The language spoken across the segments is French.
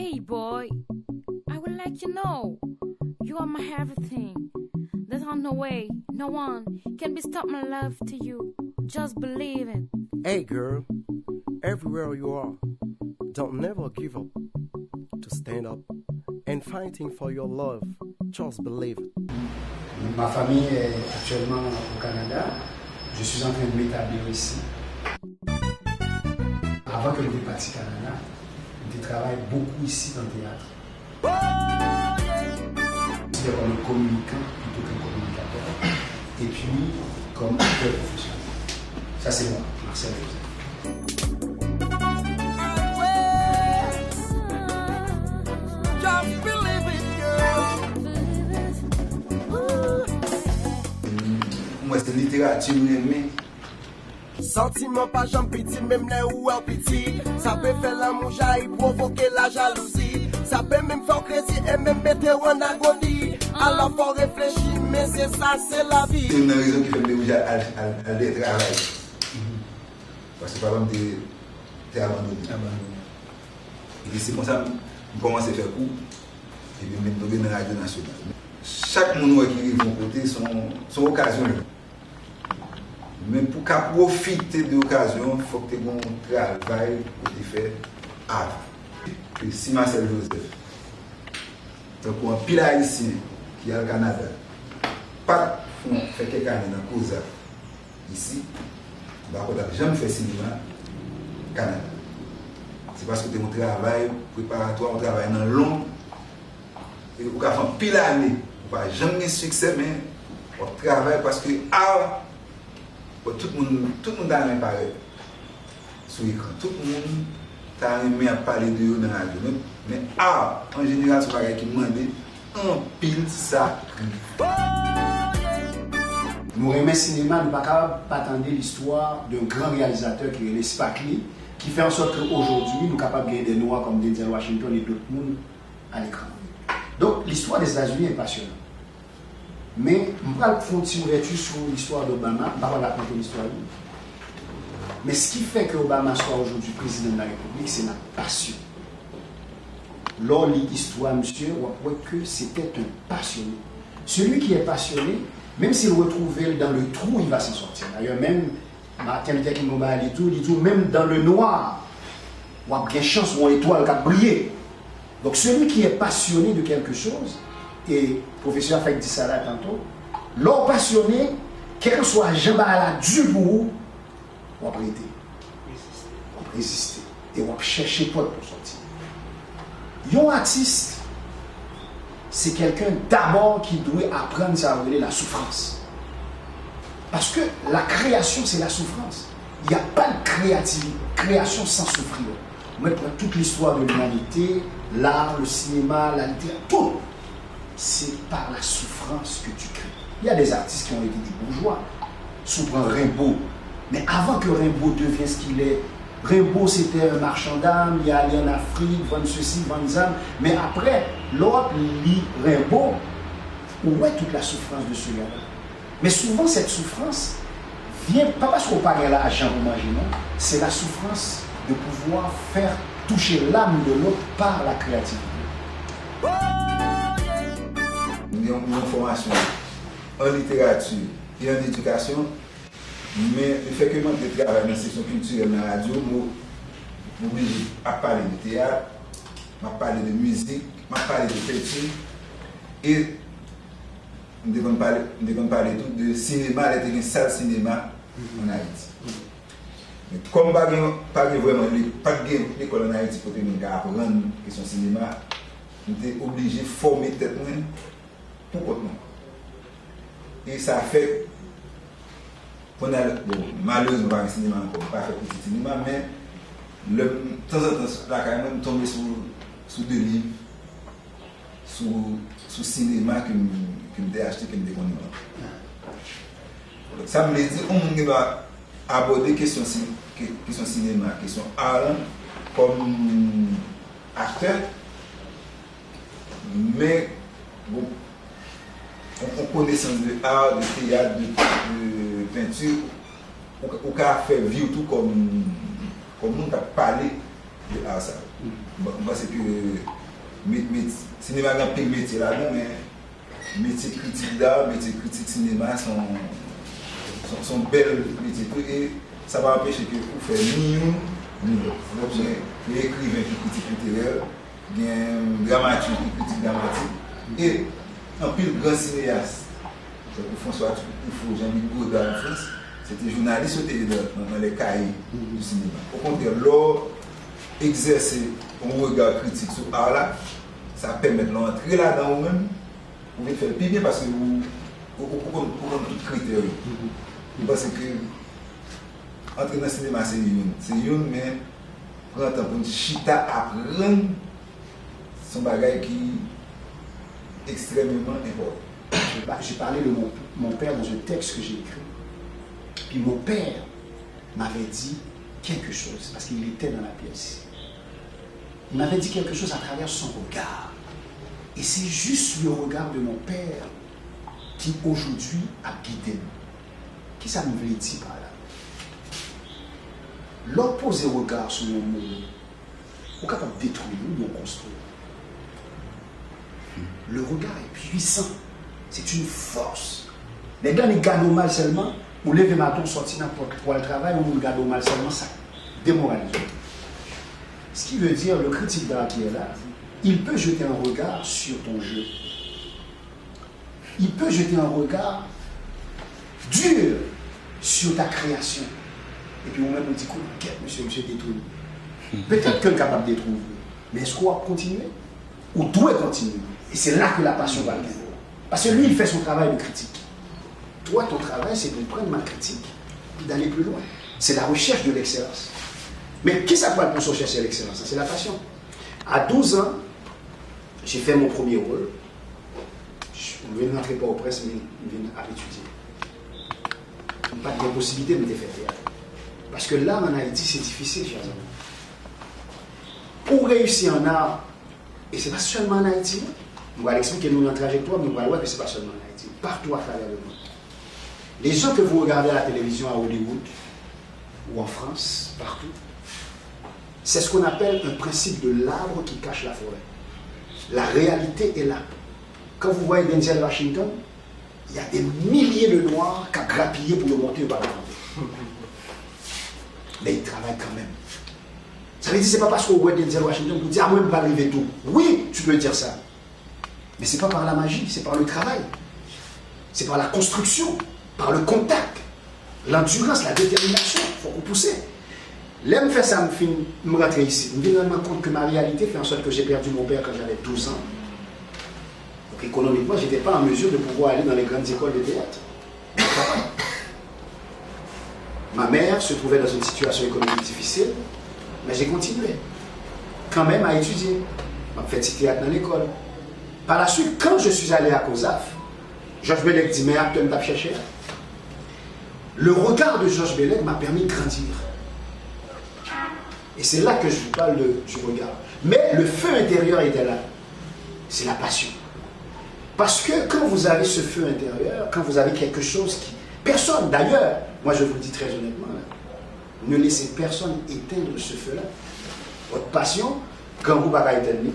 Hey boy, I would like you know, you are my everything. There's no way, no one can be stop my love to you. Just believe it. Hey girl, everywhere you are, don't never give up. To stand up and fighting for your love, just believe it. Ma famille est actuellement au Canada. Je suis en train de m'établir ici. Avant que je parte au Canada, je travaille beaucoup ici dans le théâtre. C'est comme communicant plutôt que communicateur. Et puis comme acteur professionnel. Ça c'est moi, Marcel Joseph. Moi c'est littérature aimée. Sentiment pas jambe petit, même les ou petit. Ça peut faire l'amour, j'aille provoquer la jalousie. Ça peut même faire crazy et même mettre en agonie. Alors faut réfléchir, mais c'est ça, c'est la vie. C'est une raison qui fait que j'ai à travailler. Parce que par exemple, t'es abandonné. Et c'est comme ça que je commence à faire cours. Et puis je me tombe dans la radio nationale. Chaque monde qui arrive de mon côté, son occasion. Mais pour profiter de l'occasion, il faut que tu aies un travail pour te faire avant. Et si Marcel Joseph, donc un pile haïtien qui est au Canada, pas faire quelques années dans la cause ici, je jamais fait cinéma au Canada. C'est parce que tu as un travail préparatoire, un travail dans long, et tu as fait pile d'années, tu n'as jamais eu succès, mais tu travailles parce que tout le monde a aimé parler sur l'écran. Tout le monde a aimé parler de eux dans la radio. Mais en général, c'est pareil qui demande un pile ça. Nous aimons le cinéma, nous ne pouvons pas attendre l'histoire d'un grand réalisateur qui est Spike Lee, qui fait en sorte qu'aujourd'hui, nous sommes capables de gagner des noirs comme Denzel Washington et d'autres mondes à l'écran. Donc, l'histoire des États-Unis est passionnante. Mais je vais faire une petite ouverture sur l'histoire d'Obama, je ne vais pas raconter l'histoire. Mais ce qui fait que Obama soit aujourd'hui président de la République, c'est ma passion. Lors de l'histoire, monsieur, on voit que c'était un passionné. Celui qui est passionné, même s'il le retrouve dans le trou, il va s'en sortir. D'ailleurs, même Martin Luther King dit tout, même dans le noir, on a bien chance, on a une étoile qui a brillé. Donc celui qui est passionné de quelque chose, et le professeur Fake dit ça là tantôt, l'homme passionné, quel que soit Jean-Bala du bout, on va prêter, on va résister, et on va chercher quoi pour sortir. Un artiste, c'est quelqu'un d'abord qui doit apprendre à appeler la souffrance. Parce que la création, c'est la souffrance. Il n'y a pas de création sans souffrir. Mais pour toute l'histoire de l'humanité, l'art, le cinéma, la littérature, tout, c'est par la souffrance que tu crées. Il y a des artistes qui ont été du bourgeois. Souvent Rimbaud. Mais avant que Rimbaud devienne ce qu'il est, Rimbaud c'était un marchand d'âmes, il est allé en Afrique, vendre ceci, vendre ça. Mais après, l'autre lit Rimbaud, où est toute la souffrance de ce gars-là? Mais souvent cette souffrance vient, pas parce qu'on parle là à Jean Romain, c'est la souffrance de pouvoir faire toucher l'âme de l'autre par la créativité. Nous avons une formation en littérature et en éducation, mais le fait que moi je travaille dans la section culturelle dans la radio, je m'oblige à parler de théâtre, à parler de musique, à parler de peinture et nous devons parler tout de cinéma, une salle cinéma en Haïti. Mais comme pas vraiment l'école en Haïti pour apprendre la question cinéma, nous sommes obligés de former tête pour autrement. Et ça fait qu'on a, malheureusement, pas un cinéma encore, pas fait petit cinéma, mais de temps en temps, là, quand même, tomber sur des livres, sur cinéma que je me acheté, que je me déconne. Ça me dit qu'on va aborder la question cinéma, question art, comme acteur, mais bon, on connaissance de art, de théâtre, de peinture, on peut faire vivre tout comme nous avons parlé de art. parce que cinéma a pile métier là-dedans, mais métier critique d'art, métier critique cinéma sont belles métiers. Et ça va empêcher que vous faites ni une ni l'autre. Donc, il y a écrivain qui critique littéraire, il y a un dramaturge qui critique dramatique, et un pile grand cinéaste. François Truffaut, Jean-Luc Godard en France, c'était journaliste dans les cahiers du cinéma. Au contraire, l'or exercer un regard critique sur l'art là, ça permet d'entrer là-dedans vous-même, vous pouvez faire plus bien parce que vous avez tout critère. Parce que entrer dans le cinéma, c'est une, mais prendre un temps pour une chita apprendre son bagage qui est extrêmement important. J'ai parlé de mon père dans un texte que j'ai écrit. Puis mon père m'avait dit quelque chose, parce qu'il était dans la pièce. Il m'avait dit quelque chose à travers son regard. Et c'est juste le regard de mon père qui aujourd'hui a guidé nous. Qu'est-ce que ça me voulait dire par là? L'opposé regard sur mon monde, on est capable de détruire ou de construire. Le regard est puissant. C'est une force. Les gars, ils gardent mal seulement, ou lever matin, sortir n'importe quoi le travail, ou ils gardent mal seulement, ça démoralise. Ce qui veut dire, le critique d'art qui est là, il peut jeter un regard sur ton jeu. Il peut jeter un regard dur sur ta création. Et puis, moi-même, on dit, monsieur détruit. Peut-être qu'il est capable de détruire. Mais est-ce qu'on va continuer? Ou doit continuer? Et c'est là que la passion va venir. Parce que lui, il fait son travail de critique. Toi, ton travail, c'est de prendre ma critique et d'aller plus loin. C'est la recherche de l'excellence. Mais qu'est-ce que ça peut pour chercher l'excellence? C'est la passion. À 12 ans, j'ai fait mon premier rôle. Je ne viens rentrer pas au presse, mais je viens à étudier. Pas de possibilité de me faire théâtre. Parce que là, en Haïti, c'est difficile, chers amis. Pour réussir en art, et ce n'est pas seulement en Haïti, on va l'expliquer nous notre trajectoire, mais on va voir que ce n'est pas seulement en Haïti, partout à travers le monde. Les gens que vous regardez à la télévision à Hollywood, ou en France, partout, c'est ce qu'on appelle un principe de l'arbre qui cache la forêt. La réalité est là. Quand vous voyez Denzel Washington, il y a des milliers de Noirs qui ont grappillé pour le monter par le monde. Mais il travaille quand même. Ça veut dire que ce n'est pas parce qu'on voit Denzel Washington pour dire « Ah, moi, je ne peux pas arriver tout ». Oui, tu peux dire ça. Mais ce n'est pas par la magie, c'est par le travail. C'est par la construction, par le contact, l'endurance, la détermination. Il faut qu'on pousse. Là, je fais ça, je me rentre ici. Je me rends compte que ma réalité fait en sorte que j'ai perdu mon père quand j'avais 12 ans. Donc économiquement, je n'étais pas en mesure de pouvoir aller dans les grandes écoles de théâtre. Ma mère se trouvait dans une situation économique difficile, mais j'ai continué quand même à étudier. Je fait du théâtre dans l'école. Par la suite, quand je suis allé à COSAF, Georges Bellec dit, mais tu m'as cherché. Le regard de Georges Bellec m'a permis de grandir. Et c'est là que je vous parle du regard. Mais le feu intérieur était là. C'est la passion. Parce que quand vous avez ce feu intérieur, quand vous avez quelque chose qui... Personne, d'ailleurs, moi je vous le dis très honnêtement, là, ne laissez personne éteindre ce feu-là. Votre passion, quand vous ne pouvez pas éteindre,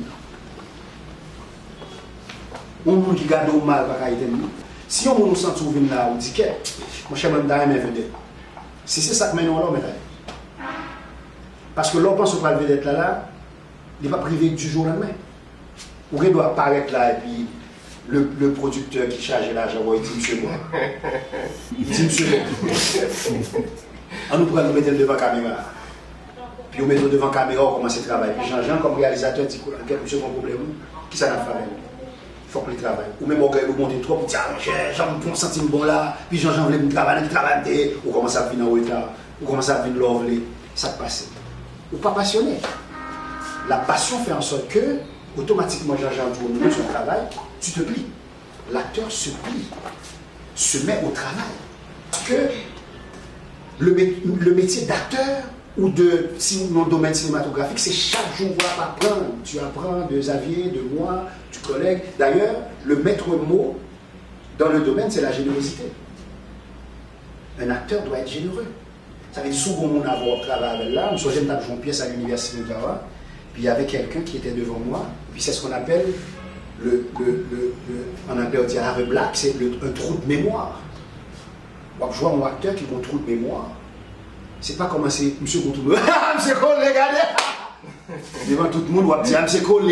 on nous qui garde au mal, pas éteindre. Si on nous sent trouver là, on dit que mon cher madame est vedette. Si c'est ça que maintenant on l'a, parce que l'on pense pas le vedette là, il n'est pas privé du jour au lendemain. Ou il doit apparaître là et puis le producteur qui charge l'argent, il dit monsieur moi. Il dit monsieur moi. On nous prend, nous mettre devant la caméra. Puis on met devant la caméra, on commence à travailler. Puis Jean-Jean, comme réalisateur, dit monsieur, mon problème, qui ça n'a pas fait? Il faut que le travail. Ou même on vous monter trop, vous dites, ah, j'ai un centime bon là, puis Jean-Jean voulait me travailler, ou commence à venir en retard, ou commence à venir l'enlever. Ça te passe. Ou pas passionné. La passion fait en sorte que, automatiquement, Jean-Jean tourne son travail, tu te plies. L'acteur se plie, se met au travail. Parce que le métier d'acteur, ou dans le domaine cinématographique, c'est chaque jour apprendre. Tu apprends de Xavier, de moi, du collègue. D'ailleurs, le maître mot dans le domaine, c'est la générosité. Un acteur doit être généreux. Ça veut dire souvent mon avoir travail avec là, je j'ai une pièce à l'université de Java, puis il y avait quelqu'un qui était devant moi, puis c'est ce qu'on appelle en anglais on dit have a black, c'est un trou de mémoire. Je vois mon acteur qui a un trou de mémoire. C'est pas comme c'est monsieur Goutou. Monsieur Cole, regardez! Devant tout le monde, on va dire monsieur Cole.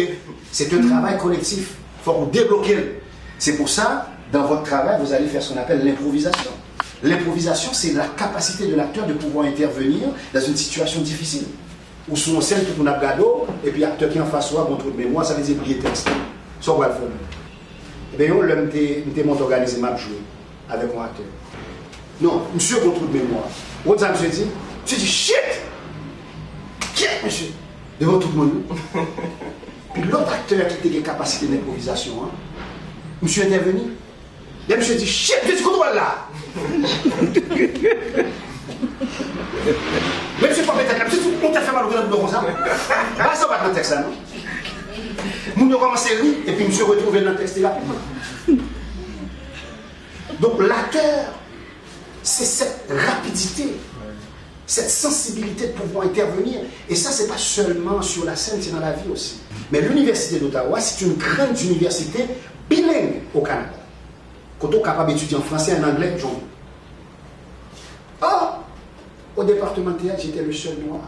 C'est un travail collectif. Il faut vous débloquer. C'est pour ça, dans votre travail, vous allez faire ce qu'on appelle l'improvisation. L'improvisation, c'est la capacité de l'acteur de pouvoir intervenir dans une situation difficile. Ou sous une scène, tout le monde a gado, et puis l'acteur qui est en face soit un trou de mémoire, ça veut dire oublier texte. Ça, on va le faire. Et bien, l'homme était monté organisé, m'a joué avec mon acteur. Non, monsieur, un trou de mémoire. L'autre ça, monsieur dit, shit! Qui monsieur? Devant tout le monde. Puis l'autre acteur qui était capacité d'improvisation, hein, monsieur est intervenu. Et monsieur dit, shit, qu'est-ce qu'on doit là? Mais monsieur, pas mettre là, on t'a fait mal au gars de comme ça. Bah, ça va dans le texte là, non? Nous avons commencé à rire, et puis monsieur retrouvé dans le texte là. Donc l'acteur, c'est cette rapidité, cette sensibilité de pouvoir intervenir. Et ça, ce n'est pas seulement sur la scène, c'est dans la vie aussi. Mais l'Université d'Ottawa, c'est une grande université bilingue au Canada. Quand on est capable d'étudier en français et en anglais, j'en veux. Or, au département de théâtre, j'étais le seul noir.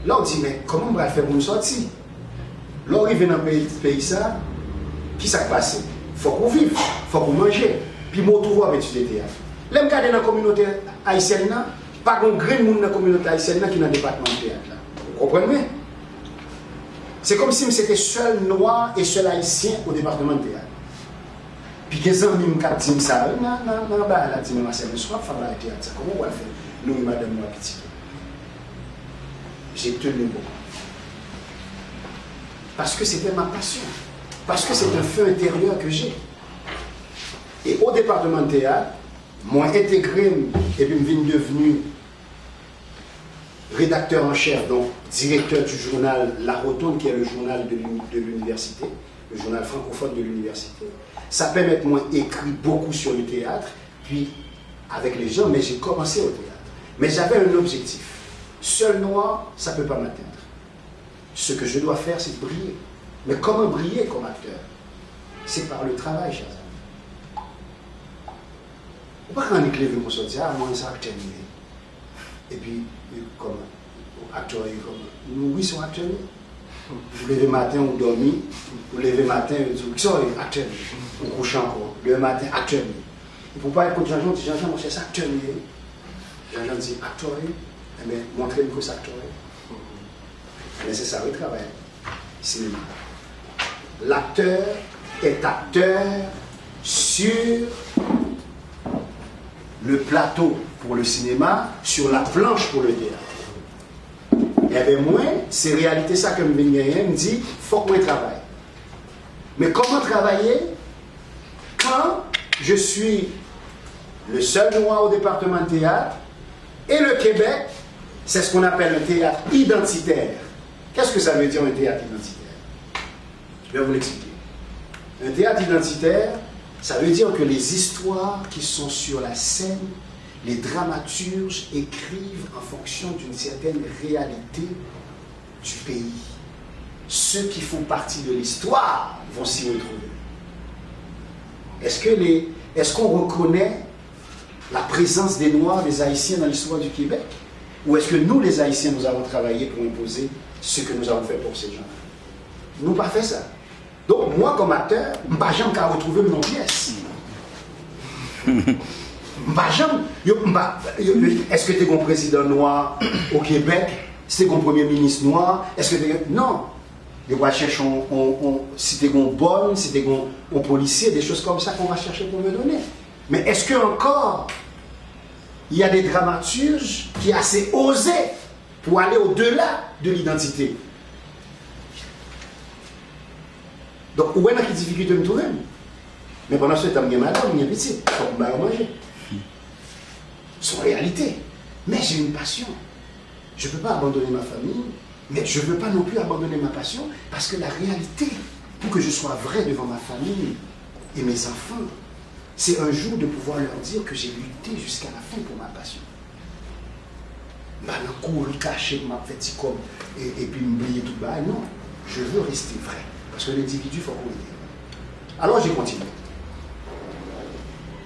Là, on dit, mais comment on va faire pour nous sortir? Là, on arrive dans le pays, ça, qui s'est passé? Il faut qu'on vive, il faut qu'on mange. Puis, moi, tout va étudier le théâtre. Là, je regarde dans la communauté haïtienne, pas un grand monde dans la communauté haïtienne qui est dans le département de théâtre. Vous comprenez? C'est comme si j'étais seul noir et seul haïtien au département de théâtre. Puis, quelques amis me disent ça, non, la dit, mais c'est le soir, il faut faire le théâtre. Comment on va le faire? Nous, madame, moi, petit. J'ai tenu beaucoup. Parce que c'était ma passion. Parce que c'est un feu intérieur que j'ai. Et au département de théâtre, moi intégré et puis je suis devenu rédacteur en chef, donc directeur du journal La Rotonde, qui est le journal de l'université, le journal francophone de l'université. Ça permet de moi écrire beaucoup sur le théâtre, puis avec les gens, mais j'ai commencé au théâtre. Mais j'avais un objectif. Seul noir, ça ne peut pas m'atteindre. Ce que je dois faire, c'est briller. Mais comment briller comme acteur? C'est par le travail, chers amis. On ne peut pas éclairer pour se dire, moi, c'est acteur. Et puis, comme acteur, nous, oui, sont acteurs. Vous levez le matin, vous dormez. Vous levez le matin, vous dites, qui sont les acteurs? Vous couchez encore. Le matin, acteur. Il ne faut pas être contre Jean-Jean, Jean-Jean, moi, c'est acteur. Jean-Jean dit, acteur. Eh bien, montrez-nous que c'est acteur. Mais c'est ça le travail. Cinéma. L'acteur est acteur sur le plateau pour le cinéma, sur la planche pour le théâtre. Et bien moi, c'est réalité ça que je me dit, il faut que je travaille. Mais comment travailler quand je suis le seul noir au département de théâtre et le Québec, c'est ce qu'on appelle un théâtre identitaire. Qu'est-ce que ça veut dire un théâtre identitaire? Je vais vous l'expliquer. Un théâtre identitaire, ça veut dire que les histoires qui sont sur la scène, les dramaturges écrivent en fonction d'une certaine réalité du pays. Ceux qui font partie de l'histoire vont s'y retrouver. Est-ce qu'on reconnaît la présence des Noirs, des Haïtiens dans l'histoire du Québec? Ou est-ce que nous, les Haïtiens, nous avons travaillé pour imposer ce que nous avons fait pour ces gens? Nous n'avons pas fait ça. Donc, moi, comme acteur, je ne vais jamais retrouver mon pièce. Est-ce que tu es un président noir au Québec? C'est un premier ministre noir? Est-ce que non. On va chercher si tu es un bon, si tu es un policier, des choses comme ça qu'on va chercher pour me donner. Mais est-ce que encore il y a des dramaturges qui sont assez osés pour aller au-delà de l'identité? Donc, où est la difficulté de me trouver? Mais pendant ce temps, je suis malade, je suis petit, il faut que je manger. C'est une réalité. Mais j'ai une passion. Je ne peux pas abandonner ma famille, mais je ne veux pas non plus abandonner ma passion, parce que la réalité, pour que je sois vrai devant ma famille et mes enfants, c'est un jour de pouvoir leur dire que j'ai lutté jusqu'à la fin pour ma passion. je cours, caché, je fait comme et puis m'oublier tout bas. Non, je veux rester vrai. Parce que l'individu, il faut qu'on le. Alors j'ai continué.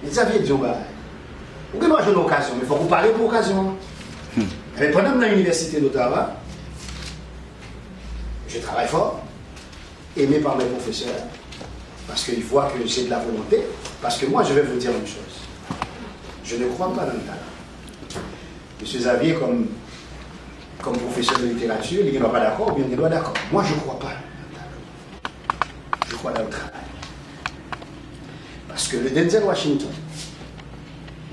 Mais ça vient de dire, vous avez une occasion, mais il faut vous parler pour l'occasion. Mais pendant que dans l'université d'Ottawa, je travaille fort, aimé par mes professeurs, parce qu'ils voient que j'ai de la volonté. Parce que moi, je vais vous dire une chose. Je ne crois pas dans le talent. M. Xavier, comme professeur de littérature, il n'est pas d'accord, ou bien il n'est pas d'accord. Moi, je ne crois pas dans le talent. Je crois dans le travail. Parce que le Denzel Washington,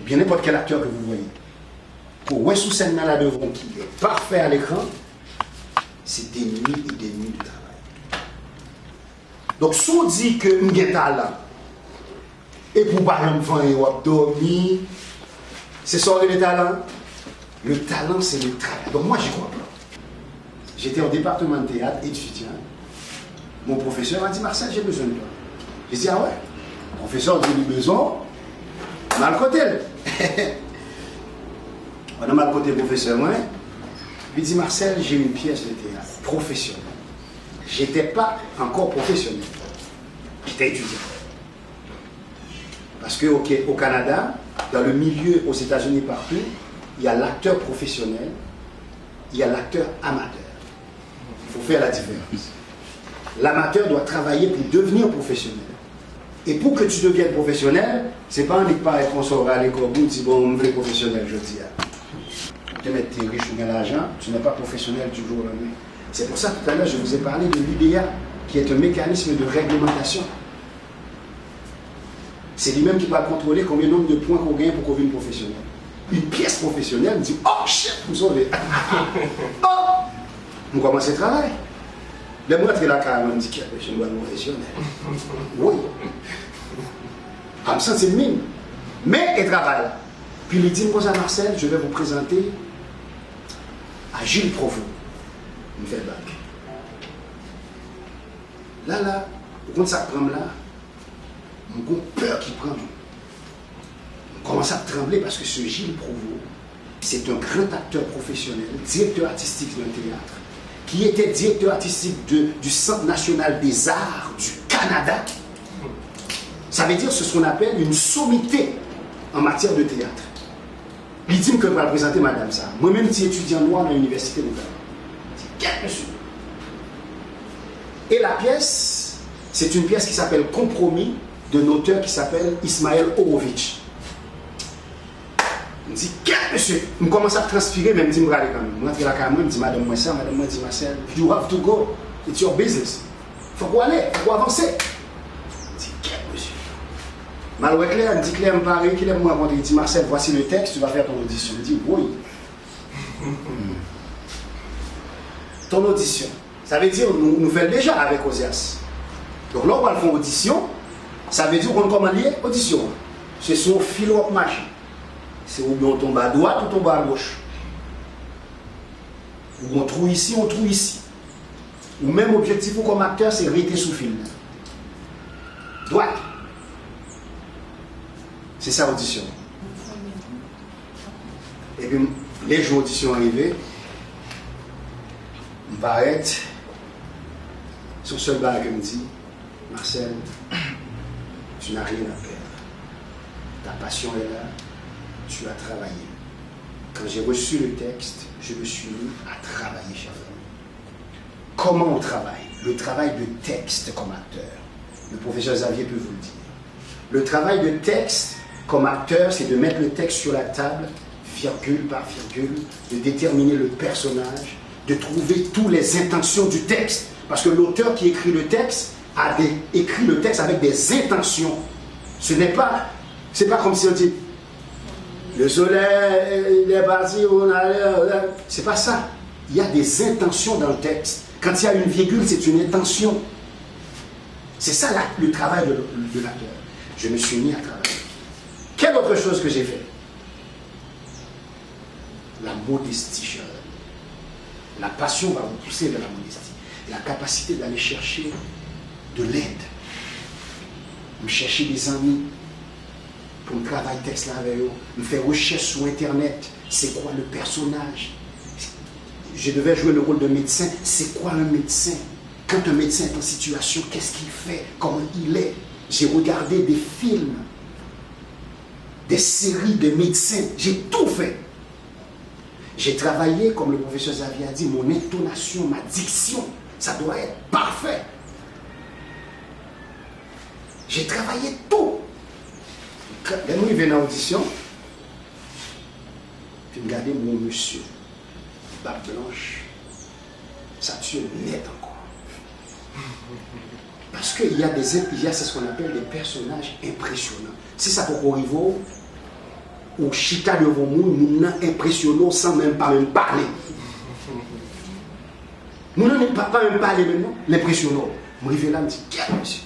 ou bien n'importe quel acteur que vous voyez, pour ouais sous scène là devant qui est parfait à l'écran, c'est des nuits et des nuits de travail. Donc, si on dit que nous avons talent, et pour parler de ou dormir, c'est ça le talent. Le talent, c'est le travail. Donc, moi, j'y crois pas. J'étais au département de théâtre étudiant. Mon professeur m'a dit, Marcel, j'ai besoin de toi. J'ai dit, ah ouais. Le professeur dit, j'ai besoin. Mal côté. On a mal côté professeur, moi. Il dit, Marcel, j'ai une pièce de théâtre professionnelle. Je n'étais pas encore professionnel. J'étais étudiant. Parce qu'au Canada, dans le milieu, aux États-Unis, partout, il y a l'acteur professionnel, il y a l'acteur amateur. Il faut faire la différence. L'amateur doit travailler pour devenir professionnel. Et pour que tu deviennes professionnel, ce n'est pas un pas qu'on sort à l'école, tu dis, bon, on veut professionnel, je dis. Tu es riche ou bien l'argent, tu n'es pas professionnel du jour au lendemain. C'est pour ça tout à l'heure, je vous ai parlé de l'UDA, qui est un mécanisme de réglementation. C'est lui-même qui va contrôler combien de nombre de points qu'on gagne pour qu'on vienne professionnel. Une pièce professionnelle me dit, oh shit, vous sauvez. Oh, on commence le travail. Le mois de la carrière, on me dit qu'il y a un professionnel. Oui. Comme ça, c'est le mine. Mais il travaille. Puis il dit, moi, à Marcel, je vais vous présenter à Gilles Provost. Il me fait le bac. Là, quand ça prend là, on a peur qu'il prend. On commence à trembler parce que ce Gilles Provost, c'est un grand acteur professionnel, directeur artistique d'un théâtre, qui était directeur artistique du Centre national des arts du Canada. Ça veut dire ce qu'on appelle une sommité en matière de théâtre. Il dit que je vais présenter madame ça. Moi-même, je suis étudiant noir à l'université de Ottawa. C'est quel monsieur. Et la pièce, c'est une pièce qui s'appelle Compromis, d'un auteur qui s'appelle Ismaël Horowitz. Je me dis, quel monsieur. Je commence à transpirer, même je me regarde quand même. Je rentre à la caméra, je me dis, madame, moi ça, madame, moi, dit Marcel, you have to go. It's your business. Il faut qu'on aller, il faut avancer. Je dis, quel monsieur. Maloué Claire, il me dit, Claire, me paraît qu'il aime moi. Il dit, Marcel, voici le texte, tu vas faire ton audition. Je dis, oui. Ton audition. Ça veut dire, nous faisons déjà avec Osias. Donc là, on va faire audition. Ça veut dire qu'on commence à lier audition. C'est son fil ou machin. C'est où on tombe à droite ou tombe à gauche. Ou on trouve ici, on trouve ici. Ou même objectif comme acteur, c'est rester sous fil. Droite. C'est ça audition. Et puis, les jours d'audition arrivés, on va arrêter. Son seul bail que me dit, Marcel, tu n'as rien à perdre. Ta passion est là, tu as travaillé. Quand j'ai reçu le texte, je me suis mis à travailler, chers amis. Comment on travaille? Le travail de texte comme acteur. Le professeur Xavier peut vous le dire. Le travail de texte comme acteur, c'est de mettre le texte sur la table, virgule par virgule, de déterminer le personnage, de trouver toutes les intentions du texte. Parce que l'auteur qui écrit le texte écrit le texte avec des intentions. Ce n'est pas, c'est pas comme si on dit le soleil, il est parti, on allait. C'est pas ça. Il y a des intentions dans le texte. Quand il y a une virgule, c'est une intention. C'est ça le travail de l'acteur. Je me suis mis à travailler. Quelle autre chose que j'ai fait? La modestie, cher ami. La passion va vous pousser vers la modestie. La capacité d'aller chercher de l'aide. Me chercher des amis pour me travailler texte là avec eux. Me faire recherche sur Internet. C'est quoi le personnage? je devais jouer le rôle de médecin. C'est quoi un médecin? Quand un médecin est en situation, qu'est-ce qu'il fait? Comment il est? J'ai regardé des films, des séries de médecins. J'ai tout fait. J'ai travaillé, comme le professeur Xavier a dit, mon intonation, ma diction, ça doit être parfait. J'ai travaillé tout. Quand nous venons en audition, puis regardez mon monsieur, barbe blanche, ça tue net encore. Parce qu'il y a c'est ce qu'on appelle des personnages impressionnants. Si ça peut arriver, ou chita devant nous, nous impressionnons sans même pas même parler. Nous n'en pas même parler maintenant, l'impressionnons. Je me là, je me dis, quel monsieur?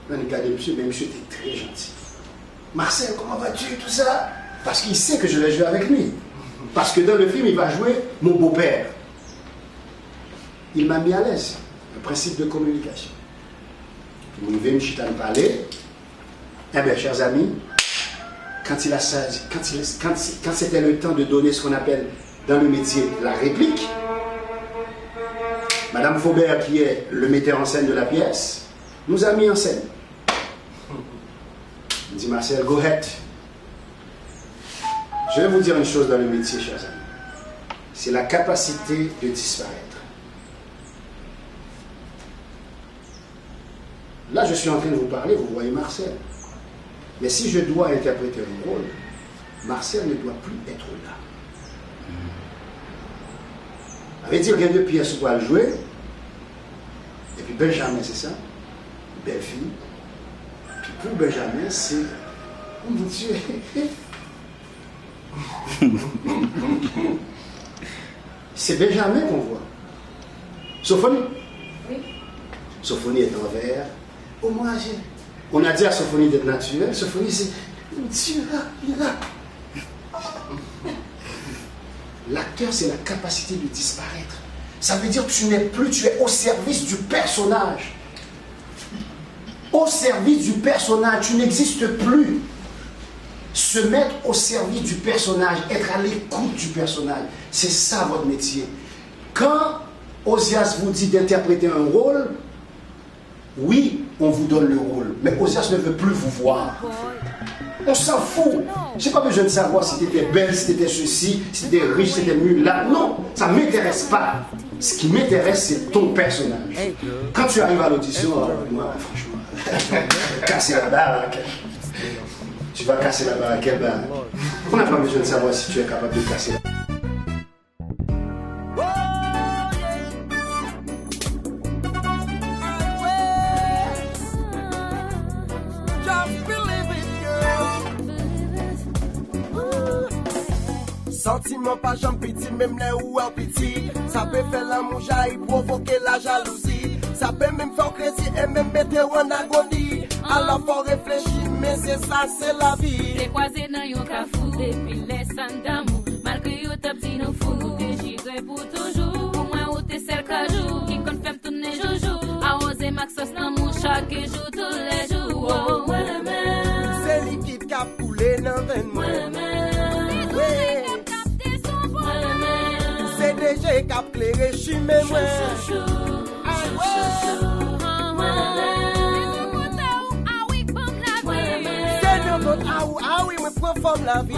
Je regarde monsieur, mais monsieur était très gentil. Marcel, comment vas-tu, tout ça? Parce qu'il sait que je vais jouer avec lui. Parce que dans le film, il va jouer mon beau-père. Il m'a mis à l'aise. Le principe de communication. Vous venez me parler. Eh bien, chers amis, quand c'était le temps de donner ce qu'on appelle dans le métier la réplique, Madame Faubert, qui est le metteur en scène de la pièce, nous a mis en scène. Il dit, Marcel, go ahead. Je vais vous dire une chose dans le métier, chers amis. C'est la capacité de disparaître. Là, je suis en train de vous parler, vous voyez Marcel. Mais si je dois interpréter un rôle, Marcel ne doit plus être là. Ça veut dire qu'il y a deux pièces pour le jouer. Et puis Benjamin, c'est ça? Belle fille. Puis pour Benjamin, c'est... Oh mon Dieu! C'est Benjamin qu'on voit. Sophonie? Oui. Sophonie est envers. Oh, moi, on a dit à Sophonie d'être naturelle. Sophonie, c'est... Dieu, là. L'acteur, c'est la capacité de disparaître. Ça veut dire que tu n'es plus, tu es au service du personnage. Au service du personnage, tu n'existes plus. Se mettre au service du personnage, être à l'écoute du personnage, c'est ça votre métier. Quand Osias vous dit d'interpréter un rôle, oui, on vous donne le rôle, mais Osias ne veut plus vous voir. On s'en fout. Je n'ai pas besoin de savoir si tu étais belle, si tu étais ceci, si tu étais riche, si tu étais nul. Là, non, ça ne m'intéresse pas. Ce qui m'intéresse, c'est ton personnage. Quand tu arrives à l'audition, moi, franchement, casser la baraque. Tu vas casser la baraque, quelle baraque? On n'a pas besoin de savoir si tu es capable de casser la baraque. Sentiment pas jambe petit, même les ou en petit. Ça peut faire la moujaille, provoquer la jalousie. Ça peut même faire crazy et même mettre en agonie. Alors faut réfléchir, mais c'est ça, c'est la vie. T'es croisé dans yon cafou, depuis les sangs d'amour. Malgré yon t'as petit nous fou, nous déchiré pour toujours. Pour moi, ou t'es celle cajou, qui compte faire tourner joujou. A oser maxos dans mon chaque jour, tous les jours. Oh, moi le même. C'est liquide qui a coulé dans veine moi. C'est déjà qui a clairé chimé moi. Ah oui, me prend forme la vie.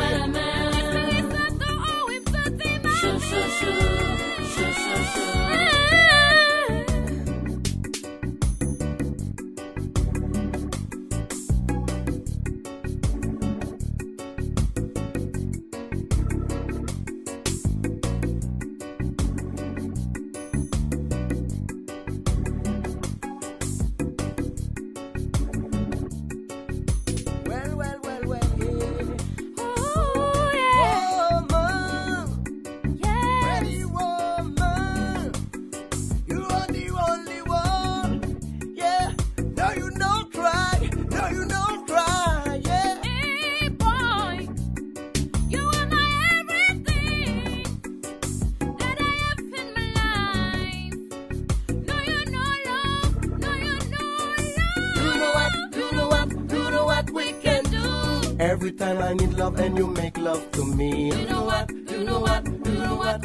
Every time I need love and you make love to me. You know what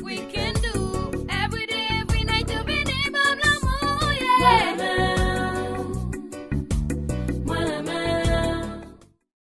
we can